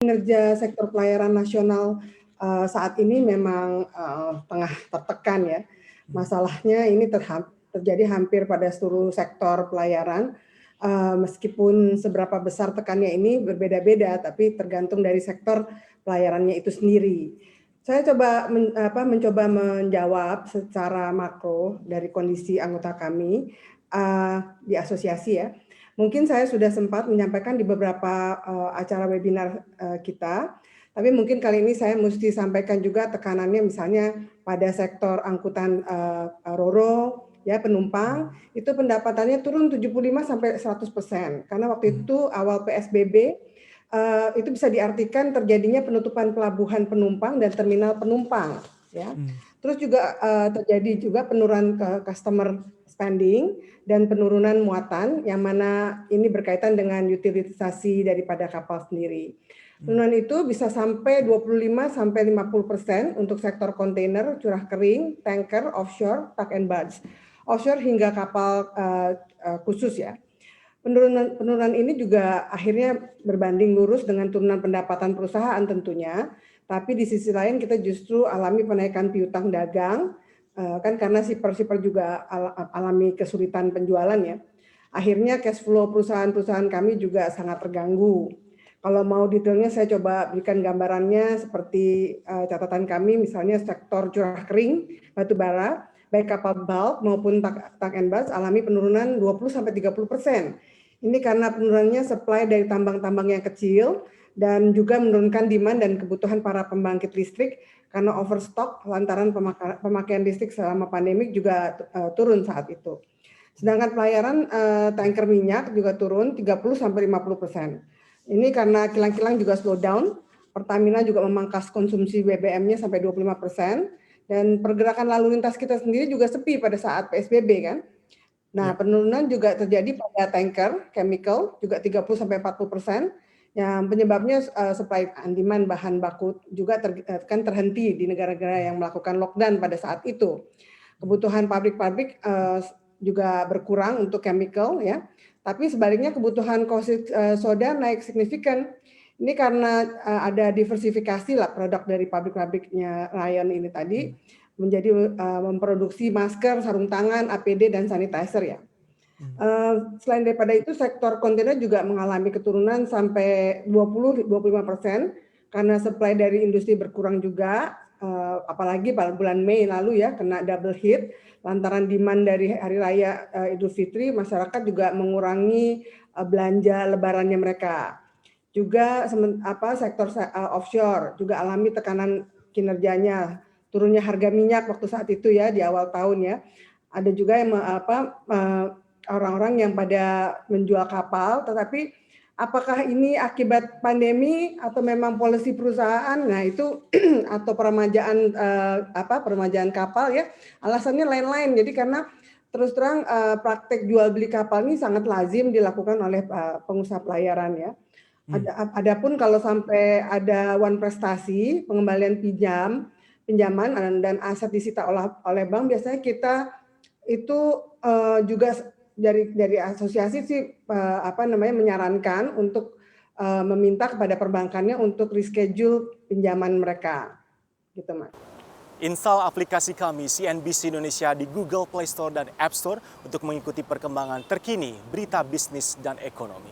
Kinerja sektor pelayaran nasional, saat ini memang, tengah tertekan ya. Masalahnya ini terjadi hampir pada seluruh sektor pelayaran, meskipun seberapa besar tekannya ini berbeda-beda, tapi tergantung dari sektor pelayarannya itu sendiri. Saya mencoba menjawab secara makro dari kondisi anggota kami, di asosiasi ya. Mungkin saya sudah sempat menyampaikan di beberapa, acara webinar, kita, tapi mungkin kali ini saya mesti sampaikan juga tekanannya misalnya pada sektor angkutan, Ro-Ro, ya penumpang, itu pendapatannya turun 75 sampai 100% karena waktu Mmm, itu awal PSBB, itu bisa diartikan terjadinya penutupan pelabuhan penumpang dan terminal penumpang, ya. mmm, Terus juga, terjadi juga penurunan ke customer spending dan penurunan muatan yang mana ini berkaitan dengan utilisasi daripada kapal sendiri. mmm, Penurunan itu bisa sampai 25 sampai 50% untuk sektor kontainer, curah kering, tanker, offshore, tug and barge. Offshore hingga kapal, khusus ya. Penurunan ini juga akhirnya berbanding lurus dengan turunan pendapatan perusahaan tentunya, tapi di sisi lain kita justru alami penaikan piutang dagang, kan karena shipper-shipper juga alami kesulitan penjualan ya. Akhirnya cash flow perusahaan-perusahaan kami juga sangat terganggu. Kalau mau detailnya saya coba berikan gambarannya seperti, catatan kami misalnya sektor curah kering, batu bara, baik kapal bulk maupun tug and barge alami penurunan 20-30%. Ini karena penurunannya supply dari tambang-tambang yang kecil dan juga menurunkan demand dan kebutuhan para pembangkit listrik karena overstock lantaran pemakaian listrik selama pandemik juga turun saat itu. Sedangkan pelayaran tanker minyak juga turun 30-50%. Ini karena kilang-kilang juga slow down, Pertamina juga memangkas konsumsi BBM-nya sampai 25%, dan pergerakan lalu lintas kita sendiri juga sepi pada saat PSBB kan. iya, Nah, penurunan juga terjadi pada tanker, chemical juga 30-40%, yang penyebabnya supply and demand bahan baku juga kan terhenti di negara-negara mmm, yang melakukan lockdown pada saat itu. mmm, Kebutuhan pabrik-pabrik juga berkurang untuk chemical ya, tapi sebaliknya kebutuhan caustic soda naik signifikan. Ini karena ada diversifikasi lah produk dari pabrik-pabriknya Ryan ini tadi mmm, menjadi memproduksi masker, sarung tangan, APD dan sanitizer ya. mmm, Selain daripada itu sektor kontainer juga mengalami keturunan sampai 20-25% karena supply dari industri berkurang juga, apalagi pada bulan Mei lalu ya kena double hit lantaran demand dari hari raya, Idul Fitri, masyarakat juga mengurangi, belanja lebarannya mereka. Juga sektor offshore juga alami tekanan kinerjanya, turunnya harga minyak waktu saat itu ya di awal tahun ya. Ada juga yang orang-orang yang pada menjual kapal, tetapi apakah ini akibat pandemi atau memang polisi perusahaan? Nah itu atau peremajaan kapal ya, alasannya lain-lain. Jadi karena terus terang praktek jual beli kapal ini sangat lazim dilakukan oleh pengusaha pelayaran ya. mmm, Adapun kalau sampai ada wan prestasi, pengembalian pinjaman dan aset disita oleh bank, biasanya kita itu juga dari asosiasi sih menyarankan untuk meminta kepada perbankannya untuk reschedule pinjaman mereka, gitu Mas. install aplikasi kami CNBC Indonesia di Google Play Store dan App Store untuk mengikuti perkembangan terkini berita bisnis dan ekonomi.